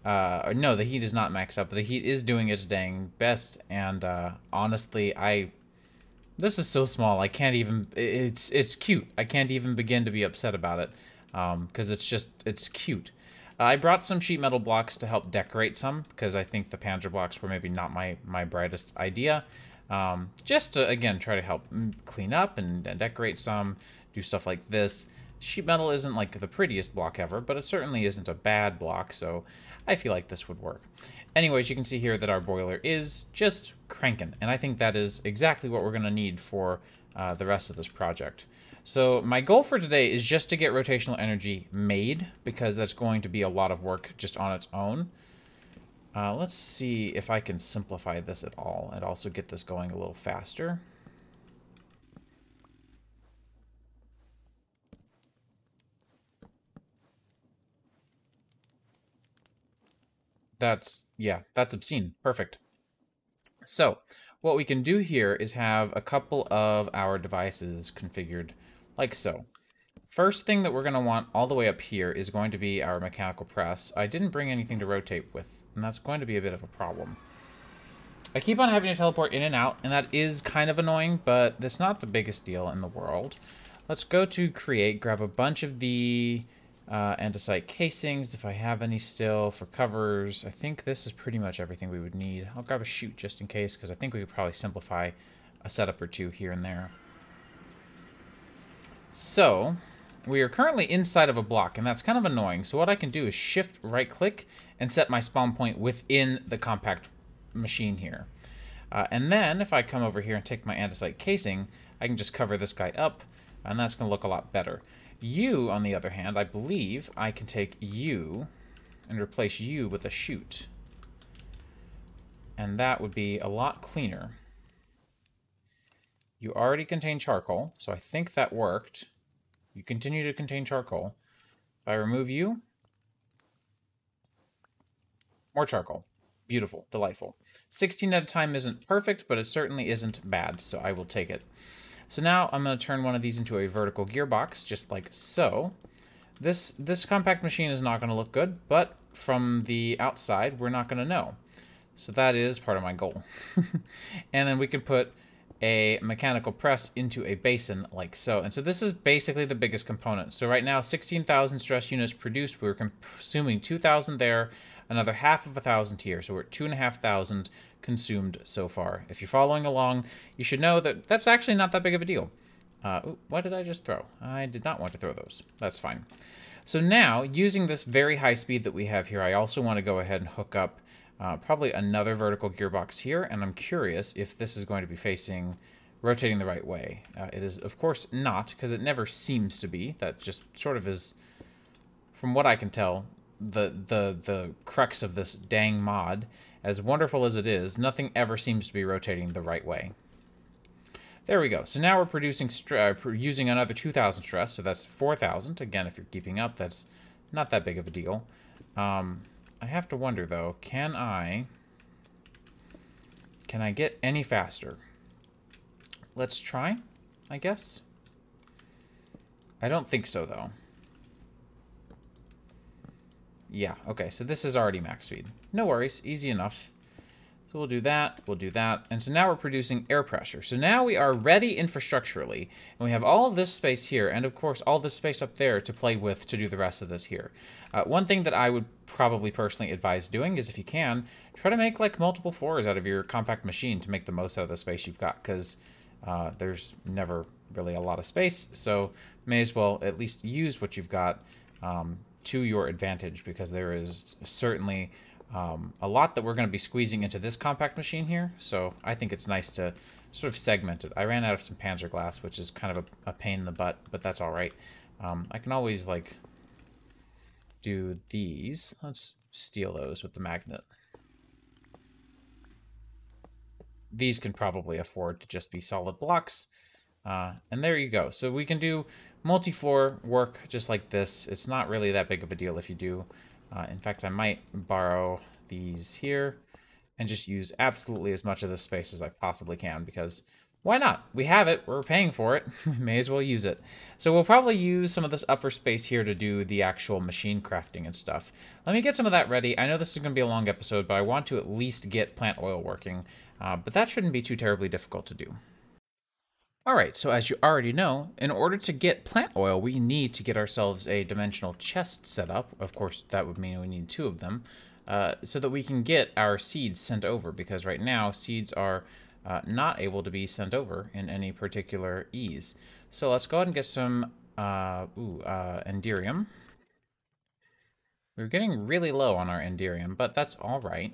Or no, the heat is not maxed out, but the heat is doing its dang best. And honestly, this is so small. I can't even. It's cute. I can't even begin to be upset about it, because it's cute. I brought some sheet metal blocks to help decorate some, because I think the Panzer blocks were maybe not my brightest idea. Just to, again, try to help clean up and decorate some, do stuff like this. Sheet metal isn't like the prettiest block ever, but it certainly isn't a bad block, so I feel like this would work. Anyways, you can see here that our boiler is just cranking, and I think that is exactly what we're going to need for the rest of this project. So my goal for today is just to get rotational energy made, because that's going to be a lot of work just on its own. Let's see if I can simplify this at all and also get this going a little faster. Yeah, that's obscene. Perfect. So what we can do here is have a couple of our devices configured like so. First thing that we're going to want all the way up here is going to be our mechanical press. I didn't bring anything to rotate with, and that's going to be a bit of a problem. I keep on having to teleport in and out, and that is kind of annoying, but that's not the biggest deal in the world. Let's go to create, grab a bunch of the andesite casings, if I have any still, for covers. I think this is pretty much everything we would need. I'll grab a chute just in case, because I think we could probably simplify a setup or two here and there. So we are currently inside of a block, and that's kind of annoying. So what I can do is shift right click and set my spawn point within the compact machine here. And then if I come over here and take my andesite casing, I can just cover this guy up, and that's going to look a lot better. You, on the other hand, I believe I can take you and replace you with a chute. And that would be a lot cleaner. You already contain charcoal, so I think that worked. You continue to contain charcoal. If I remove you, more charcoal. Beautiful, delightful. 16 at a time isn't perfect, but it certainly isn't bad, so I will take it. So now I'm going to turn one of these into a vertical gearbox, just like so. This compact machine is not going to look good, but from the outside, we're not going to know. So that is part of my goal. And then we can put a mechanical press into a basin like so. And so this is basically the biggest component. So right now, 16,000 stress units produced. We're consuming 2,000 there, another half of 1,000 here. So we're at 2,500 consumed so far. If you're following along, you should know that that's actually not that big of a deal. Ooh, what did I just throw? I did not want to throw those. That's fine. So now, using this very high speed that we have here, I also want to go ahead and hook up probably another vertical gearbox here, and I'm curious if this is going to be rotating the right way. It is, of course, not, because it never seems to be. That just sort of is, from what I can tell, the crux of this dang mod. As wonderful as it is, nothing ever seems to be rotating the right way. There we go. So now we're producing using another 2,000 stress, so that's 4,000. Again, if you're keeping up, that's not that big of a deal. I have to wonder, though, can I get any faster? Let's try, I guess. I don't think so, though. Yeah, okay, so this is already max speed. No worries, easy enough. So we'll do that, and so now we're producing air pressure. So now we are ready infrastructurally, and we have all of this space here, and of course all this space up there to play with to do the rest of this here. One thing that I would probably personally advise doing is, if you can, try to make like multiple floors out of your compact machine to make the most out of the space you've got, because there's never really a lot of space, so may as well at least use what you've got to your advantage, because there is certainly a lot that we're going to be squeezing into this compact machine here, so I think it's nice to sort of segment it. I ran out of some panzer glass, which is kind of a pain in the butt, but that's all right. I can always, like, do these. Let's steal those with the magnet. These can probably afford to just be solid blocks. And there you go. So we can do multi-floor work just like this. It's not really that big of a deal if you do. In fact, I might borrow these here and just use absolutely as much of this space as I possibly can, because Why not? We have it. We're paying for it. We may as well use it. So we'll probably use some of this upper space here to do the actual machine crafting and stuff. Let me get some of that ready. I know this is going to be a long episode, but I want to at least get plant oil working. But that shouldn't be too terribly difficult to do. Alright, so as you already know, in order to get plant oil, we need to get ourselves a dimensional chest set up. Of course, that would mean we need 2 of them, so that we can get our seeds sent over, because right now, seeds are not able to be sent over in any particular ease. So let's go ahead and get some Enderium. We're getting really low on our Enderium, but that's alright.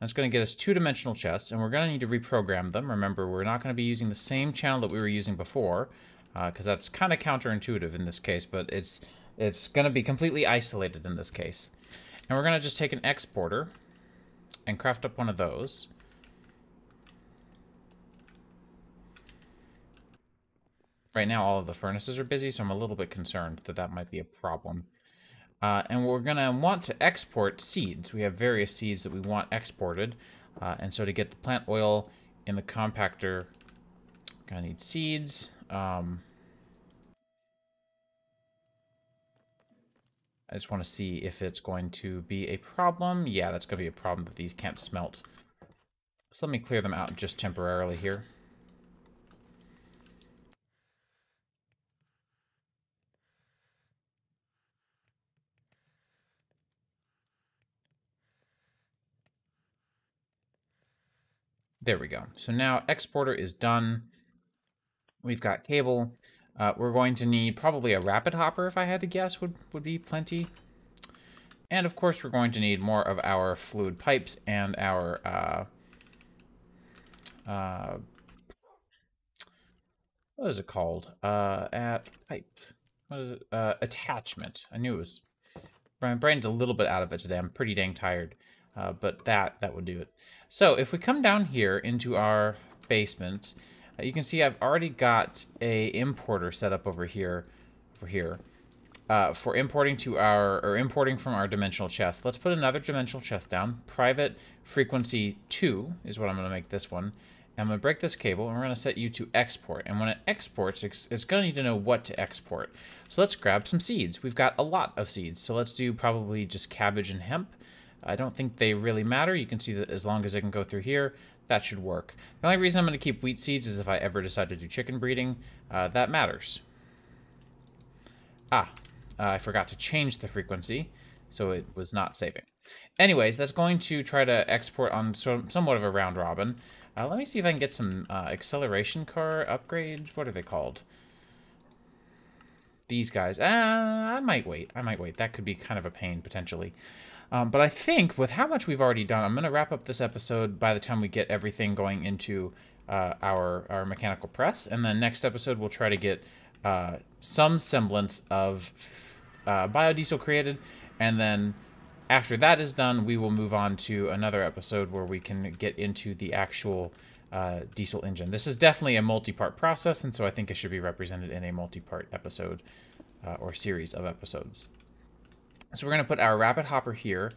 That's going to get us 2-dimensional chests, and we're going to need to reprogram them. Remember, we're not going to be using the same channel that we were using before, because that's kind of counterintuitive in this case, but it's going to be completely isolated in this case. And we're going to just take an exporter and craft up one of those. Right now, all of the furnaces are busy, so I'm a little bit concerned that that might be a problem. And we're going to want to export seeds. We have various seeds that we want exported. And so to get the plant oil in the compactor, we're going to need seeds. I just want to see if it's going to be a problem. Yeah, that's going to be a problem that these can't smelt. So let me clear them out just temporarily here. There we go. So now exporter is done. We've got cable. We're going to need probably a rapid hopper, if I had to guess, would be plenty. And of course, we're going to need more of our fluid pipes and our what is it called? At pipes. What is it? Attachment. I knew it was. My brain's a little bit out of it today. I'm pretty dang tired. But that would do it. So if we come down here into our basement, you can see I've already got a importer set up over here, for importing to importing from our dimensional chest. Let's put another dimensional chest down. Private frequency 2 is what I'm going to make this one. I'm going to break this cable, and we're going to set you to export. And when it exports, it's going to need to know what to export. So let's grab some seeds. We've got a lot of seeds. So let's do probably just cabbage and hemp. I don't think they really matter. You can see that as long as it can go through here, that should work. The only reason I'm going to keep wheat seeds is if I ever decide to do chicken breeding. That matters. I forgot to change the frequency, so it was not saving. Anyways, that's going to try to export on somewhat of a round robin. Let me see if I can get some acceleration car upgrades. What are they called? These guys. I might wait. That could be kind of a pain, potentially. But I think with how much we've already done, I'm going to wrap up this episode by the time we get everything going into our mechanical press. And then next episode, we'll try to get some semblance of biodiesel created. And then after that is done, we will move on to another episode where we can get into the actual diesel engine. This is definitely a multi-part process, and so I think it should be represented in a multi-part episode or series of episodes. So we're going to put our rapid hopper here.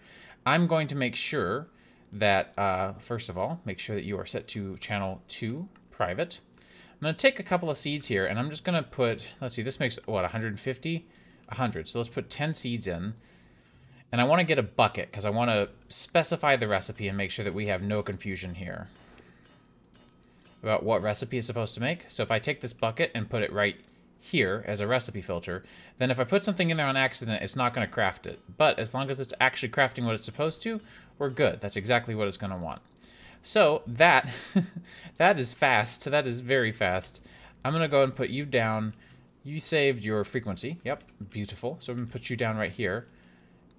I'm going to make sure that, first of all, make sure that you are set to channel 2, private. I'm going to take a couple of seeds here, and I'm just going to put, let's see, this makes, what, 150? 100. So let's put 10 seeds in. And I want to get a bucket, because I want to specify the recipe and make sure that we have no confusion here about what recipe is supposed to make. So if I take this bucket and put it right here as a recipe filter, then if I put something in there on accident, it's not going to craft it. But as long as it's actually crafting what it's supposed to, we're good. That's exactly what it's going to want. So that that is fast. That is very fast. I'm going to go and put you down. You saved your frequency. Yep, beautiful. So I'm going to put you down right here.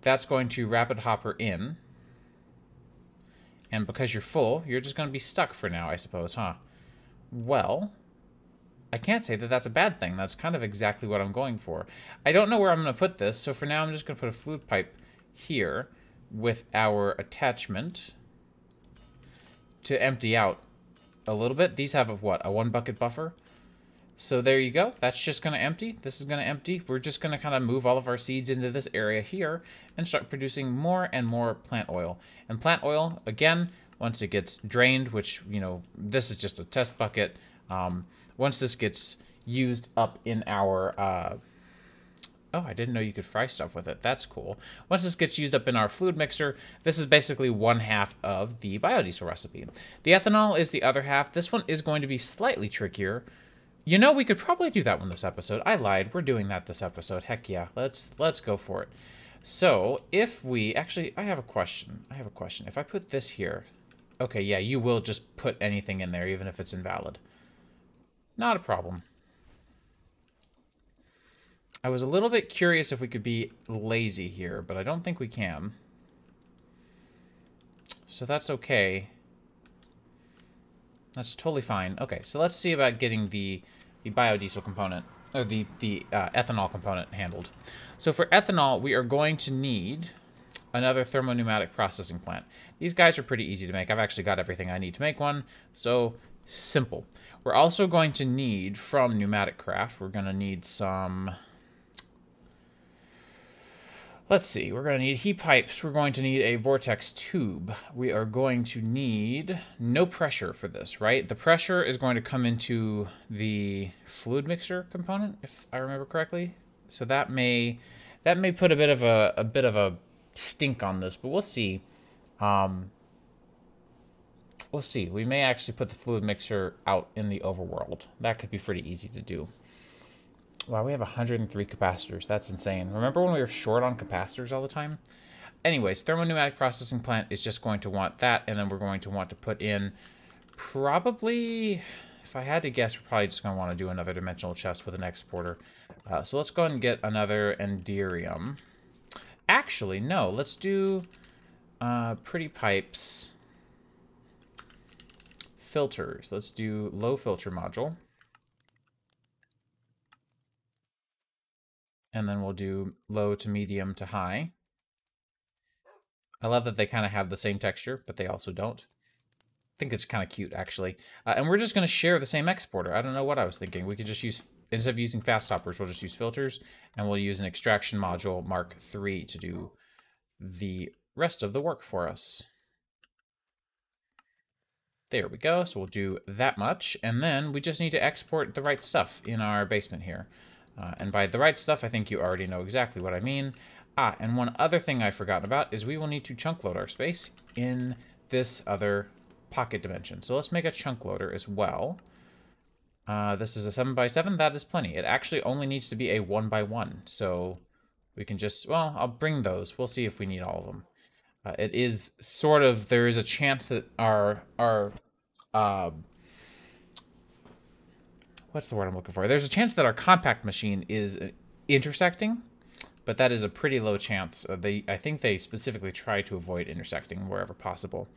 That's going to rapid hopper in. And because you're full, you're just going to be stuck for now, I suppose, huh? Well, I can't say that that's a bad thing. That's kind of exactly what I'm going for. I don't know where I'm going to put this, so for now I'm just going to put a fluid pipe here with our attachment to empty out a little bit. These have a, what, a 1 bucket buffer? So there you go. That's just going to empty. This is going to empty. We're just going to kind of move all of our seeds into this area here and start producing more and more plant oil. And plant oil, again, once it gets drained, which, you know, this is just a test bucket. Once this gets used up in our... oh, I didn't know you could fry stuff with it. That's cool. Once this gets used up in our fluid mixer, this is basically 1/2 of the biodiesel recipe. The ethanol is the other half. This one is going to be slightly trickier. You know, we could probably do that one this episode. I lied. We're doing that this episode. Heck yeah. Let's go for it. So, if we... Actually, I have a question. If I put this here... Okay, yeah, you will just put anything in there, even if it's invalid. Not a problem. I was a little bit curious if we could be lazy here, but I don't think we can. So that's okay. That's totally fine. Okay, so let's see about getting the biodiesel component, or the ethanol component handled. So for ethanol, we are going to need another thermopneumatic processing plant. These guys are pretty easy to make. I've actually got everything I need to make one, so simple. We're also going to need, from Pneumatic Craft, we're going to need some... Let's see, we're going to need heat pipes. We're going to need a vortex tube. We are going to need no pressure for this, right? The pressure is going to come into the fluid mixer component, if I remember correctly. So that may put a bit of a stink on this, but we'll see. We'll see. We may actually put the fluid mixer out in the overworld. That could be pretty easy to do. Wow, we have 103 capacitors. That's insane. Remember when we were short on capacitors all the time? Anyways, thermopneumatic processing plant is just going to want that, and then we're going to want to put in probably, if I had to guess, we're probably just going to want to do another dimensional chest with an exporter. So let's go ahead and get another enderium. Actually, no, let's do pretty pipes, filters. Let's do low filter module. And then we'll do low to medium to high. I love that they kind of have the same texture, but they also don't. I think it's kind of cute, actually. And we're just going to share the same exporter. I don't know what I was thinking. We could just use, instead of using fast hoppers, we'll just use filters. And we'll use an extraction module Mark III to do the rest of the work for us. There we go. So we'll do that much. And then we just need to export the right stuff in our basement here. And by the right stuff, I think you already know exactly what I mean. And one other thing I forgot about is we will need to chunk load our space in this other pocket dimension. So let's make a chunk loader as well. This is a 7x7. That is plenty. It actually only needs to be a 1x1. So we can just, well, I'll bring those. We'll see if we need all of them. It is sort of, there is a chance that our what's the word I'm looking for? There's a chance that our compact machine is intersecting, but that is a pretty low chance. I think they specifically try to avoid intersecting wherever possible.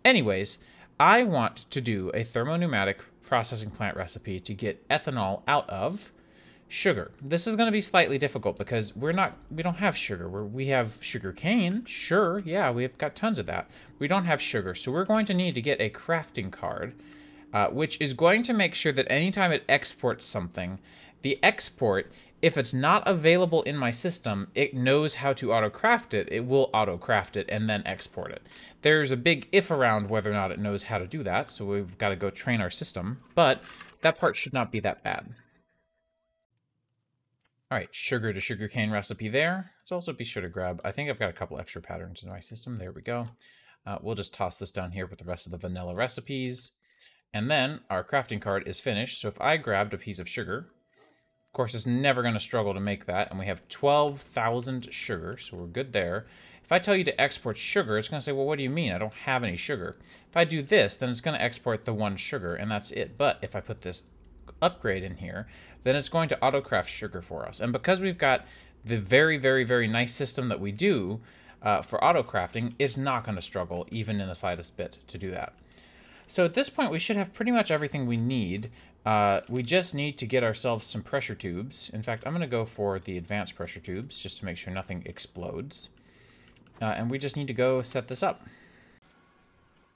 Anyways, I want to do a thermopneumatic processing plant recipe to get ethanol out of sugar. This is going to be slightly difficult because we don't have sugar. We have sugar cane. Sure, yeah, we've got tons of that. We don't have sugar, so we're going to need to get a crafting card. Which is going to make sure that anytime it exports something, the export, if it's not available in my system, it knows how to auto-craft it. It will auto-craft it and then export it. There's a big if around whether or not it knows how to do that, so we've got to go train our system, but that part should not be that bad. All right, sugar to sugarcane recipe there. Let's also be sure to grab, I think I've got a couple extra patterns in my system. There we go. We'll just toss this down here with the rest of the vanilla recipes. And then our crafting card is finished. So if I grabbed a piece of sugar, of course, it's never going to struggle to make that. And we have 12,000 sugar, so we're good there. If I tell you to export sugar, it's going to say, well, what do you mean? I don't have any sugar. If I do this, then it's going to export the one sugar, and that's it. But if I put this upgrade in here, then it's going to auto-craft sugar for us. And because we've got the very, very, very nice system that we do for auto-crafting, it's not going to struggle, even in the slightest bit, to do that. So at this point, we should have pretty much everything we need. We just need to get ourselves some pressure tubes. In fact, I'm going to go for the advanced pressure tubes just to make sure nothing explodes. And we just need to go set this up.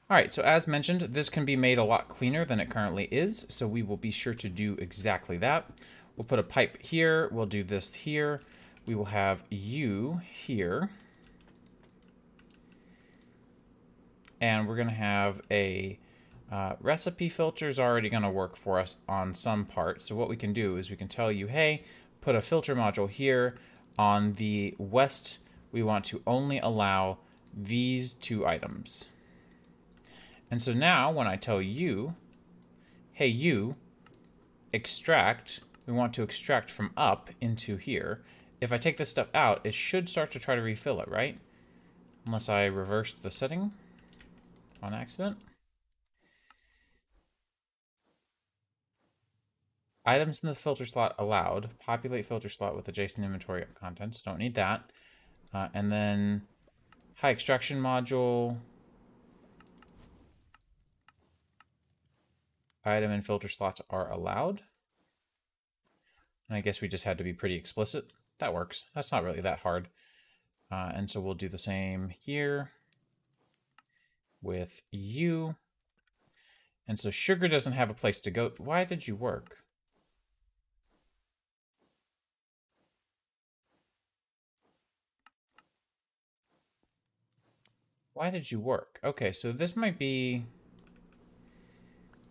All right, so as mentioned, this can be made a lot cleaner than it currently is, so we will be sure to do exactly that. We'll put a pipe here. We'll do this here. We will have you here. and we're going to have a recipe filter is already going to work for us on some part. So what we can do is we can tell you, hey, put a filter module here. On the west, we want to only allow these 2 items. And so now when I tell you, hey, you, extract, we want to extract from up into here. If I take this stuff out, it should start to try to refill it, right? Unless I reversed the setting on accident. Items in the filter slot allowed. Populate filter slot with adjacent inventory contents. Don't need that. And then high extraction module. Item and filter slots are allowed. And I guess we just had to be pretty explicit. That works. That's not really that hard. And so we'll do the same here with you. And so sugar doesn't have a place to go. Why did you work? Why did you work? Okay, so this might be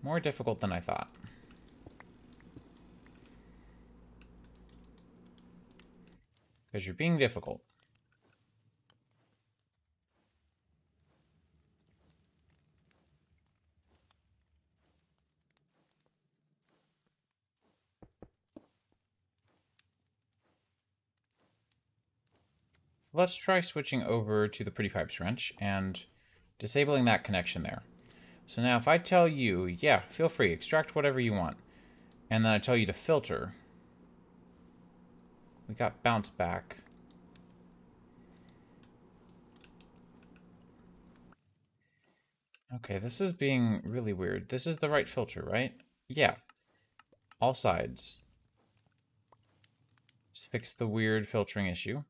more difficult than I thought. Because you're being difficult. Let's try switching over to the Pretty Pipes wrench and disabling that connection there. So now if I tell you, yeah, feel free, extract whatever you want, and then I tell you to filter, we got bounce back. Okay, this is being really weird. This is the right filter, right? Yeah. All sides. Let's fix the weird filtering issue.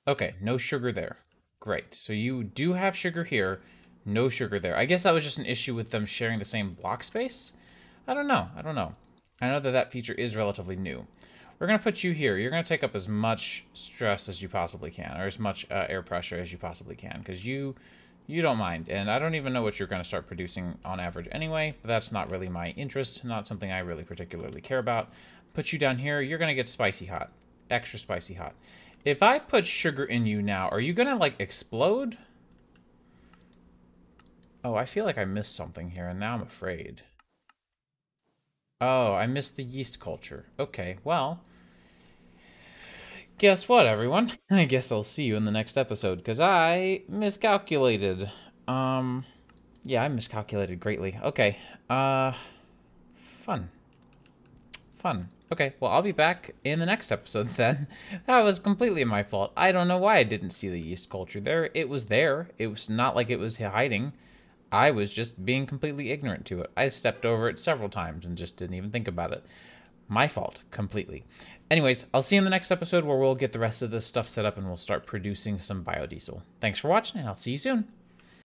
Okay, no sugar there. Great. So you do have sugar here, no sugar there. I guess that was just an issue with them sharing the same block space? I don't know. I know that that feature is relatively new. We're going to put you here. You're going to take up as much stress as you possibly can, or as much air pressure as you possibly can, because you don't mind. And I don't even know what you're going to start producing on average anyway, but that's not really my interest, not something I really particularly care about. Put you down here. You're going to get spicy hot, extra spicy hot. If I put sugar in you now, are you going to, like, explode? Oh, I feel like I missed something here, and now I'm afraid. Oh, I missed the yeast culture. Okay, well, guess what, everyone? I guess I'll see you in the next episode, because I miscalculated. Yeah, I miscalculated greatly. Okay, fun. Okay, well, I'll be back in the next episode then. That was completely my fault. I don't know why I didn't see the yeast culture there. It was there. It was not like it was hiding. I was just being completely ignorant to it. I stepped over it several times and just didn't even think about it. My fault, completely. Anyways, I'll see you in the next episode where we'll get the rest of this stuff set up and we'll start producing some biodiesel. Thanks for watching, and I'll see you soon.